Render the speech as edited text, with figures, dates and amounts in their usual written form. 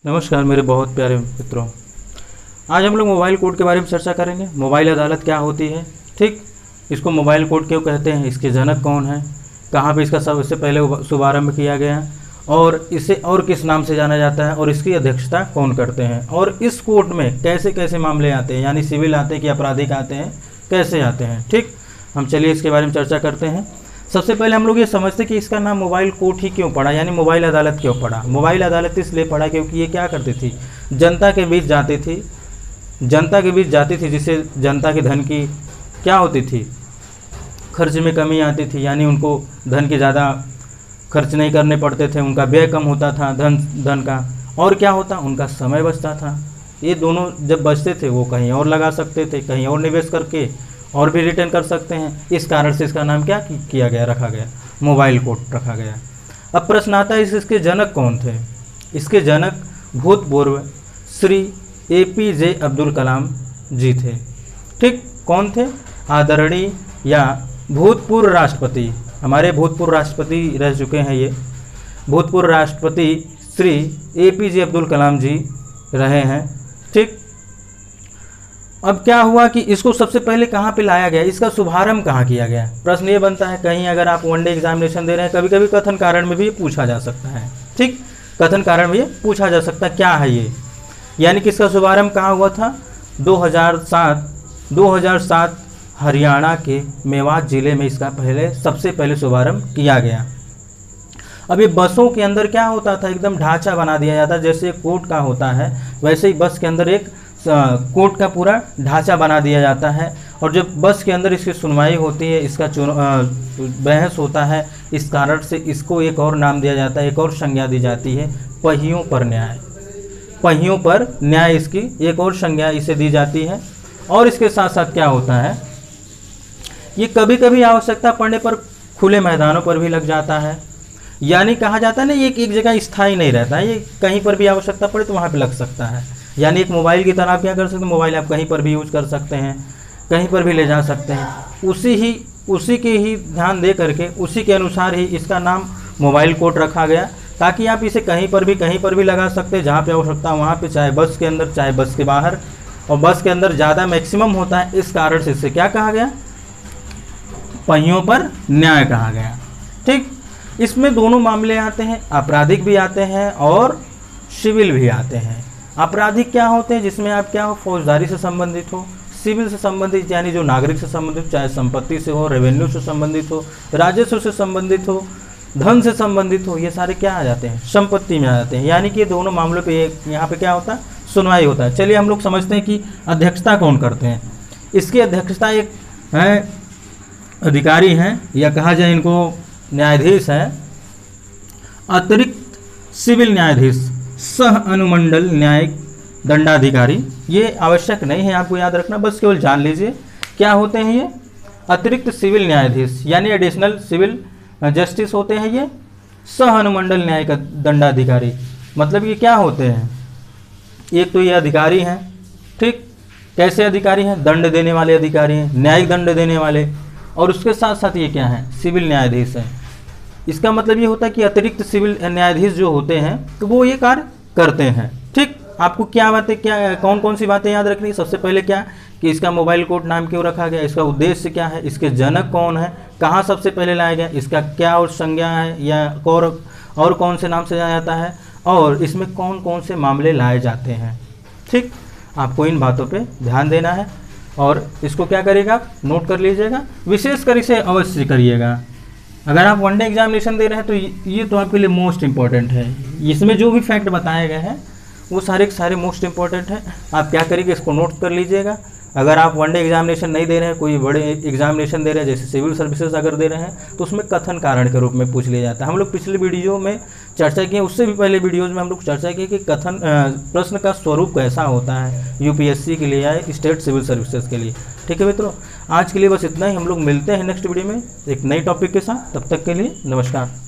नमस्कार मेरे बहुत प्यारे मित्रों। आज हम लोग मोबाइल कोर्ट के बारे में चर्चा करेंगे। मोबाइल अदालत क्या होती है, ठीक, इसको मोबाइल कोर्ट क्यों कहते हैं, इसके जनक कौन है, कहाँ पे इसका सबसे पहले शुभारंभ किया गया और इसे और किस नाम से जाना जाता है और इसकी अध्यक्षता कौन करते हैं और इस कोर्ट में कैसे कैसे मामले आते हैं, यानी सिविल आते हैं कि आपराधिक आते हैं, कैसे आते हैं। ठीक, हम चलिए इसके बारे में चर्चा करते हैं। सबसे पहले हम लोग ये समझते हैं कि इसका नाम मोबाइल कोर्ट ही क्यों पड़ा, यानी मोबाइल अदालत क्यों पड़ा। मोबाइल अदालत इसलिए पड़ा क्योंकि ये क्या करती थी, जनता के बीच जाती थी, जिससे जनता के धन की क्या होती थी, खर्च में कमी आती थी, यानी उनको धन के ज़्यादा खर्च नहीं करने पड़ते थे, उनका व्यय कम होता था धन का, और क्या होता, उनका समय बचता था। ये दोनों जब बचते थे वो कहीं और लगा सकते थे, कहीं और निवेश करके और भी रिटर्न कर सकते हैं। इस कारण से इसका नाम क्या किया गया, रखा गया, मोबाइल कोर्ट रखा गया। अब प्रश्न आता है इसके जनक कौन थे। इसके जनक भूतपूर्व श्री APJ अब्दुल कलाम जी थे। ठीक, कौन थे, आदरणीय या भूतपूर्व राष्ट्रपति, हमारे भूतपूर्व राष्ट्रपति रह चुके हैं। ये भूतपूर्व राष्ट्रपति श्री APJ अब्दुल कलाम जी रहे हैं। ठीक, अब क्या हुआ कि इसको सबसे पहले कहाँ पे लाया गया, इसका शुभारंभ कहाँ किया गया। प्रश्न ये बनता है, कहीं अगर आप वनडे एग्जामिनेशन दे रहे हैं, कभी कभी कथन कारण में भी पूछा जा सकता है। ठीक, कथन कारण में ये पूछा जा सकता है क्या है ये, यानी कि इसका शुभारंभ कहाँ हुआ था, 2007 हरियाणा के मेवात जिले में इसका सबसे पहले शुभारंभ किया गया। अब ये बसों के अंदर क्या होता था, एकदम ढांचा बना दिया जाता, जैसे कोर्ट का होता है वैसे ही बस के अंदर एक कोर्ट का पूरा ढांचा बना दिया जाता है। और जब बस के अंदर इसकी सुनवाई होती है, इसका बहस होता है, इस कारण से इसको एक और नाम दिया जाता है, एक और संज्ञा दी जाती है, पहियों पर न्याय। पहियों पर न्याय इसकी एक और संज्ञा इसे दी जाती है। और इसके साथ साथ क्या होता है, ये कभी कभी आवश्यकता पड़ने पर खुले मैदानों पर भी लग जाता है, यानी कहा जाता है ना, ये एक जगह स्थायी नहीं रहता है, ये कहीं पर भी आवश्यकता पड़े तो वहाँ पे लग सकता है। यानी एक मोबाइल की तरह आप क्या कर सकते हैं, मोबाइल आप कहीं पर भी यूज कर सकते हैं, कहीं पर भी ले जा सकते हैं। उसी के ही ध्यान दे करके उसी के अनुसार ही इसका नाम मोबाइल कोर्ट रखा गया, ताकि आप इसे कहीं पर भी लगा सकते हैं जहाँ पे आवश्यकता वहाँ पे, चाहे बस के अंदर चाहे बस के बाहर। और बस के अंदर ज़्यादा मैक्सिमम होता है, इस कारण से इसे क्या कहा गया, पहियों पर न्याय कहा गया। ठीक, इसमें दोनों मामले आते हैं, आपराधिक भी आते हैं और सिविल भी आते हैं। आपराधिक क्या होते हैं, जिसमें आप क्या हो, फौजदारी से संबंधित हो, सिविल से संबंधित यानी जो नागरिक से संबंधित, चाहे संपत्ति से हो, रेवेन्यू से संबंधित हो, राजस्व से संबंधित हो, धन से संबंधित हो, ये सारे क्या आ जाते हैं, संपत्ति में आ जाते हैं। यानी कि ये दोनों मामलों पे यहाँ पे क्या होता है, सुनवाई होता है। चलिए हम लोग समझते हैं कि अध्यक्षता कौन करते हैं। इसकी अध्यक्षता एक है, अधिकारी हैं, या कहा जाए इनको न्यायाधीश हैं, अतिरिक्त सिविल न्यायाधीश, सह अनुमंडल न्यायिक दंडाधिकारी। ये आवश्यक नहीं है आपको याद रखना, बस केवल जान लीजिए क्या होते हैं ये, अतिरिक्त सिविल न्यायाधीश यानी एडिशनल सिविल जस्टिस होते हैं ये, सह अनुमंडल न्यायिक दंडाधिकारी। मतलब ये क्या होते हैं, एक तो ये अधिकारी हैं, ठीक, कैसे अधिकारी हैं, दंड देने वाले अधिकारी हैं, न्यायिक दंड देने वाले, और उसके साथ साथ ये क्या हैं, सिविल न्यायाधीश हैं। इसका मतलब ये होता है कि अतिरिक्त सिविल न्यायाधीश जो होते हैं तो वो ये कार्य करते हैं। ठीक, आपको क्या बातें, क्या कौन कौन सी बातें याद रखनी है। सबसे पहले क्या कि इसका मोबाइल कोर्ट नाम क्यों रखा गया, इसका उद्देश्य क्या है, इसके जनक कौन है, कहाँ सबसे पहले लाया गया, इसका क्या और संज्ञा है या और कौन से नाम से जाना जाता है, और इसमें कौन कौन से मामले लाए जाते हैं। ठीक, आपको इन बातों पर ध्यान देना है और इसको क्या करिएगा, नोट कर लीजिएगा, विशेषकर इसे अवश्य करिएगा। अगर आप वनडे एग्जामिनेशन दे रहे हैं तो ये तो आपके लिए मोस्ट इम्पॉर्टेंट है। इसमें जो भी फैक्ट बताए गए हैं वो सारे के सारे मोस्ट इम्पॉर्टेंट हैं। आप क्या करिएगा, इसको नोट कर लीजिएगा। अगर आप वनडे एग्जामिनेशन नहीं दे रहे हैं, कोई बड़े एग्जामिनेशन दे रहे हैं जैसे सिविल सर्विसेज अगर दे रहे हैं, तो उसमें कथन कारण के रूप में पूछ लिया जाता है। हम लोग पिछले वीडियो में चर्चा की, उससे भी पहले वीडियोज़ में हम लोग चर्चा की कि कथन प्रश्न का स्वरूप कैसा होता है UPSC के लिए या स्टेट सिविल सर्विसेज के लिए। ठीक है मित्रों, आज के लिए बस इतना ही। हम लोग मिलते हैं नेक्स्ट वीडियो में एक नई टॉपिक के साथ। तब तक के लिए नमस्कार।